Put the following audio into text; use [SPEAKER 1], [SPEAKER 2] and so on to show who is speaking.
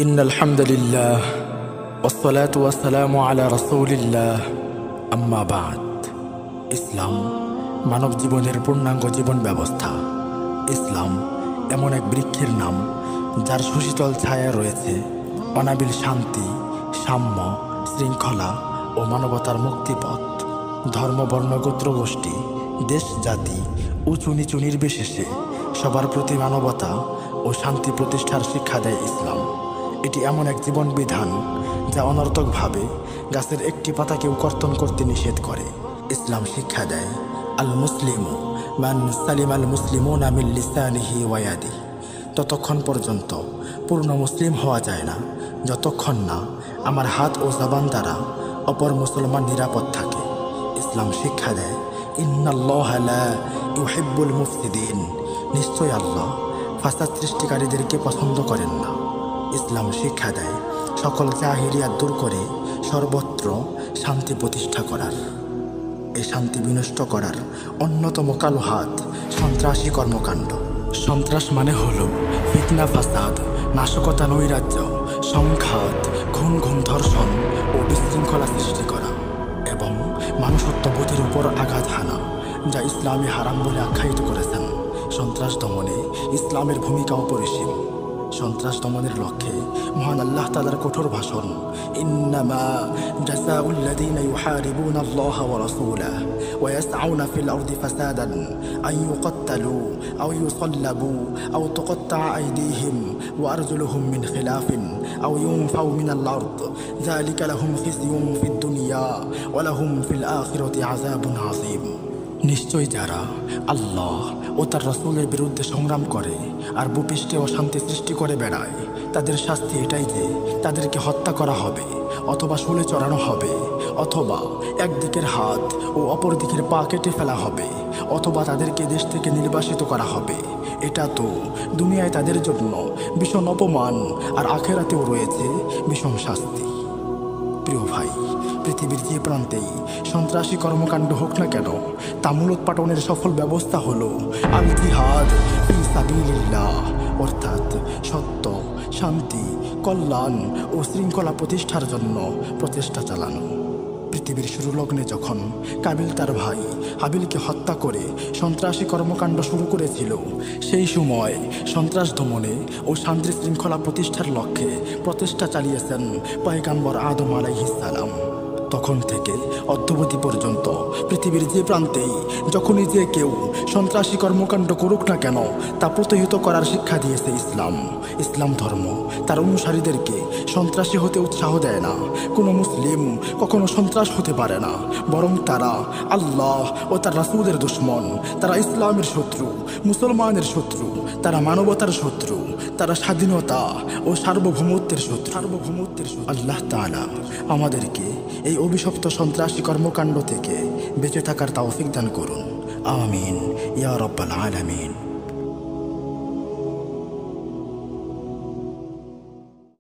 [SPEAKER 1] ইন্নাল হামদুলিল্লাহ ওয়াসসালাতু ওয়াসসালামু আলা রাসূলিল্লাহ আম্মা বাদ। ইসলাম মানব জীবনের পূর্ণাঙ্গ জীবন ব্যবস্থা। ইসলাম এমন এক বৃক্ষের নাম যার সুশীতল ছায়া রয়েছে অনাবিল শান্তি, সাম্য, শৃঙ্খলা ও মানবতার মুক্তিপথ। ধর্ম, বর্ণ, গোত্র, গোষ্ঠী, দেশ, জাতি, উঁচু নিচু নির্বিশেষে সবার প্রতি মানবতা ও শান্তি প্রতিষ্ঠার শিক্ষা দেয় ইসলাম। এটি এমন এক জীবন বিধান যা অনর্থকভাবে গাছের একটি পাতাকেও কর্তন করতে নিষেধ করে। ইসলাম শিক্ষা দেয় আল মুসলিমু মান সালিম আল মুসলিমুনা মিন লিসানিহি ওয়া ইয়াদিহি। ততক্ষণ পর্যন্ত পূর্ণ মুসলিম হওয়া যায় না যতক্ষণ না আমার হাত ও জবান দ্বারা অপর মুসলমান নিরাপদ থাকে। ইসলাম শিক্ষা দেয় ইন্নাল্লাহা লা ইউহিব্বুল মুফসিদিন। নিশ্চয় আল্লাহ ফাসাদ সৃষ্টিকারীদেরকে পছন্দ করেন না। ইসলাম শিক্ষা দেয় সকল জাহিলিয়াত দূর করে সর্বত্র শান্তি প্রতিষ্ঠা করার। এই শান্তি বিনষ্ট করার অন্যতম কালো হাত সন্ত্রাসী কর্মকাণ্ড। সন্ত্রাস মানে হল ফিতনা, ফাসাদ, নাশকতা, নৈরাজ্য, সংঘাত, খুন, ধর্ষণ ও বিশৃঙ্খলা সৃষ্টি করা এবং মানুষত্ববোধের উপর আঘাত হানা, যা ইসলামে হারাম বলে আখ্যায়িত করেছেন। সন্ত্রাস দমনে ইসলামের ভূমিকা অপরিসীম। সন্ত্রাস দমনের লক্ষ্যে মহান আল্লাহ তাআলার কঠোর ভাষণ ইন্নামা জাযাউল লাযীনা ইউহারিবুনা আল্লাহ ওয়া রাসূলাহু ওয়া ইয়াসআউনা ফিল আরদি ফাসাদান আন ইউকাত্তালু আও ইউসাল্লাবু আও তুকাত্তাআ আইদিহিম ওয়া আরজুলুহুম মিন খিলাফিন আও ইউনফাউ মিনাল আরদ যালিকা লাহুম খিজয়ুন ফিদ দুনিয়া ওয়া লাহুম ফিল আখিরাতি আযাবুন আযীম। নিশ্চয় যারা আল্লাহ ও তার রাসূলের বিরুদ্ধে সংগ্রাম করে আর ভূপৃষ্ঠে অশান্তি সৃষ্টি করে বেড়ায়, তাদের শাস্তি এটাই যে তাদেরকে হত্যা করা হবে অথবা শুলে চড়ানো হবে অথবা একদিকের হাত ও অপর দিকের পা কেটে ফেলা হবে অথবা তাদেরকে দেশ থেকে নির্বাসিত করা হবে। এটা তো দুনিয়ায় তাদের জন্য ভীষণ অপমান, আর আখেরাতেও রয়েছে ভীষণ শাস্তি। প্রিয় ভাই, পৃথিবীর যে প্রান্তেই সন্ত্রাসী কর্মকাণ্ড হোক না কেন, তা মূলোৎপাটনের সফল ব্যবস্থা হলো আল জিহাদ ফি সাবিলিল্লাহ, অর্থাৎ সত্য, শান্তি, কল্যাণ ও শৃঙ্খলা প্রতিষ্ঠার জন্য প্রচেষ্টা চালানো। পৃথিবীর শুরু লগ্নে যখন কাবিল তার ভাই হাবিলকে হত্যা করে সন্ত্রাসী কর্মকাণ্ড শুরু করেছিল, সেই সময় সন্ত্রাস দমনে ও শান্তি শৃঙ্খলা প্রতিষ্ঠার লক্ষ্যে প্রচেষ্টা চালিয়েছেন পয়গম্বর আদম আলাইহিস সালাম। তখন থেকে অদ্যাবধি পর্যন্ত পৃথিবীর যে প্রান্তেই যখনই যে কেউ সন্ত্রাসী কর্মকাণ্ড করুক না কেন, তা প্রতিহত করার শিক্ষা দিয়েছে ইসলাম। ইসলাম ধর্ম তার অনুসারীদেরকে সন্ত্রাসী হতে উৎসাহ দেয় না। কোনো মুসলিম কখনো সন্ত্রাস হতে পারে না, বরং তারা আল্লাহ ও তার রাসূলের দুশমন। তারা ইসলামের শত্রু, মুসলমানের শত্রু, তারা মানবতার শত্রু, তারা স্বাধীনতা ও সার্বভৌমত্বের শত্রু। আল্লাহ তাআলা আমাদেরকে এই অভিশপ্ত সন্ত্রাসী কর্মকাণ্ড থেকে বেঁচে থাকার তৌফিক দান করুন। আমিন ইয়া রাব্বাল আলামিন।